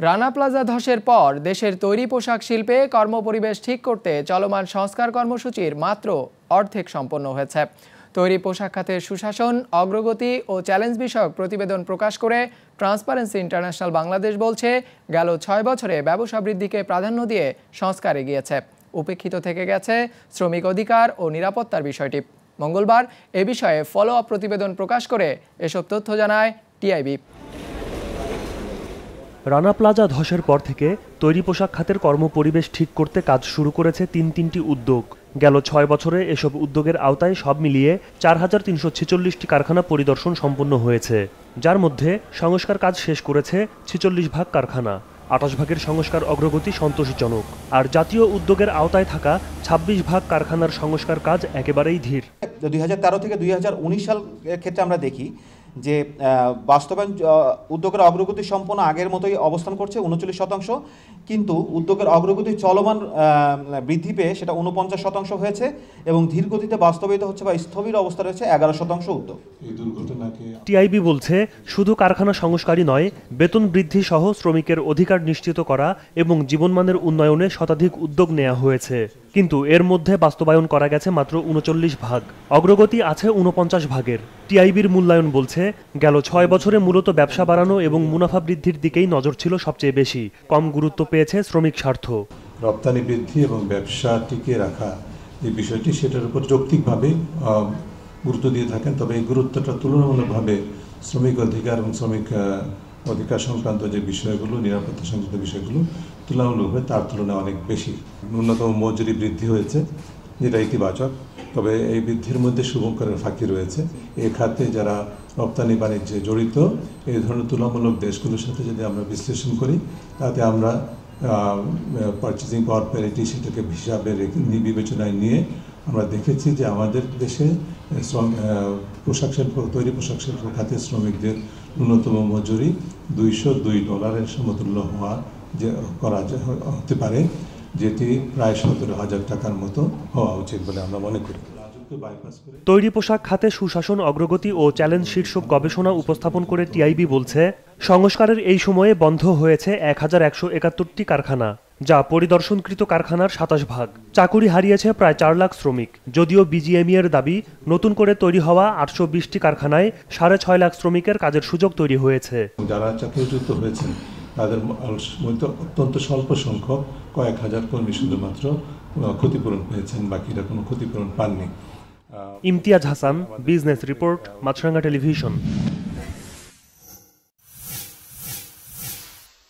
Rana plaza ধসের পর দেশের তৈরি পোশাক শিল্পে কর্মপরিবেশ ঠিক করতে চলমান সংস্কার কর্মসূচির মাত্র অর্ধেক সম্পন্ন হয়েছে। তৈরি পোশাক খাতের সুশাসন, অগ্রগতি ও চ্যালেঞ্জ বিষয়ক প্রতিবেদন প্রকাশ করে ট্রান্সপারেন্সি ইন্টারন্যাশনাল বাংলাদেশ বলছে, গেল 6 বছরে ব্যবসা বৃদ্ধিকে প্রাধান্য দিয়ে সংস্কার এগিয়েছে। উপেক্ষিত থেকে গেছে শ্রমিক অধিকার ও নিরাপত্তার বিষয়টি। মঙ্গলবার এ বিষয়ে ফলো আপ প্রতিবেদন প্রকাশ করে এসব তথ্য জানায় টিআইবি। রানা প্লাজা ধসের পর থেকে তৈরি পোশাক খাতের কর্মপরিবেশ ঠিক করতে কাজ শুরু করেছে তিনটি উদ্যোগ। গেল 6 বছরে এসব উদ্যোগের আওতায় সব মিলিয়ে 4346টি কারখানা পরিদর্শন সম্পন্ন হয়েছে, যার মধ্যে সংস্কার কাজ শেষ করেছে 46 ভাগ কারখানা। 28 ভাগের সংস্কার অগ্রগতি সন্তোষজনক। আর জাতীয় উদ্যোগের আওতায় থাকা 26 ভাগ কারখানার সংস্কার কাজ একেবারেই ধীর। 2013 থেকে 2019 সাল ক্ষেত্রে আমরা দেখি যে বাস্তবায়ন উদ্যোগের অগ্রগতি সম্পন্ন আগের মতোই অবস্থান করছে 39%, কিন্তু উদ্যোগের অগ্রগতি চলমান বৃদ্ধি পেয়ে সেটা 49% হয়েছে এবং ধীর গতিতে বাস্তবায়িত হচ্ছে বা স্থবির অবস্থা রয়েছে 11% উদ্যোগ। টিআইবি বলছে, শুধু কারখানা সংস্কারই নয়, বেতন বৃদ্ধি সহ শ্রমিকের অধিকার নিশ্চিত করা এবং জীবনমানের উন্নয়নে শতাধিক উদ্যোগ নেওয়া হয়েছে, কিন্তু এর মধ্যে বাস্তবায়ন করা গেছে মাত্র 39 ভাগ। অগ্রগতি আছে 49 ভাগের। টিআইবির মূল্যায়ন বলছে, গেল 6 বছরে মূলত ব্যবসা বাড়ানো এবং মুনাফা বৃদ্ধির দিকেই নজর ছিল সবচেয়ে বেশি। কম গুরুত্ব পেয়েছে শ্রমিক স্বার্থ। রপ্তানি বৃদ্ধি এবং ব্যবসা টিকিয়ে রাখা এই বিষয়টি, সেটার উপর যৌক্তিকভাবে গুরুত্ব দিয়ে থাকেন, তবে এই গুরুত্বটা তুলনামূলকভাবে শ্রমিক অধিকার এবং শ্রমিক অধিকার সংক্রান্ত যে বিষয়গুলো, নিরাপত্তা সংক্রান্ত বিষয়গুলো তুলনামূলকভাবে তার তুলনায় অনেক বেশি। ন্যূনতম মজুরি বৃদ্ধি হয়েছে, যেটা ইতিবাচক, তবে এই বৃদ্ধির মধ্যে শুভঙ্করের ফাঁকি রয়েছে। এই খাতে যারা রপ্তানি বাণিজ্যে জড়িত এই ধরনের তুলনামূলক দেশগুলোর সাথে যদি আমরা বিশ্লেষণ করি, তাতে আমরা পারচেজিং পাওয়ার প্যারিটি সেটাকে হিসাবে বিবেচনায় নিয়ে আমরা দেখেছি যে আমাদের দেশে পোশাক শিল্প, তৈরি পোশাক শিল্প খাতে শ্রমিকদের ন্যূনতম মজুরি $202 সমতুল্য হতে পারে, যেটি প্রায় 17,000 টাকার মতো হওয়া উচিত বলে আমরা মনে করি। তৈরি পোশাক খাতে সুশাসন, অগ্রগতি ও চ্যালেঞ্জ শীর্ষক গবেষণা উপস্থাপন করে টিআইবি বলছে, সংস্কারের এই সময়ে বন্ধ হয়েছে 1171টি কারখানা, যা পরিদর্শনকৃত কারখানার 27 ভাগ। চাকুরি হারিয়েছে প্রায় 4 লাখ শ্রমিক। যদিও বিজিএমইএ এর দাবি, নতুন করে তৈরি হওয়া 820টি কারখানায় 6.5 লাখ শ্রমিকের কাজের সুযোগ তৈরি হয়েছে। যারা চাকরিচ্যুত হয়েছেন তাদের মধ্যে অত্যন্ত স্বল্প সংখ্যক কয়েক হাজার কর্মী শুধুমাত্র ক্ষতিপূরণ পেয়েছেন, বাকিরা কোনো ক্ষতিপূরণ পাননি। ইমতিয়াজ হাসান, বিজনেস রিপোর্ট, মাছরাঙ্গা টেলিভিশন।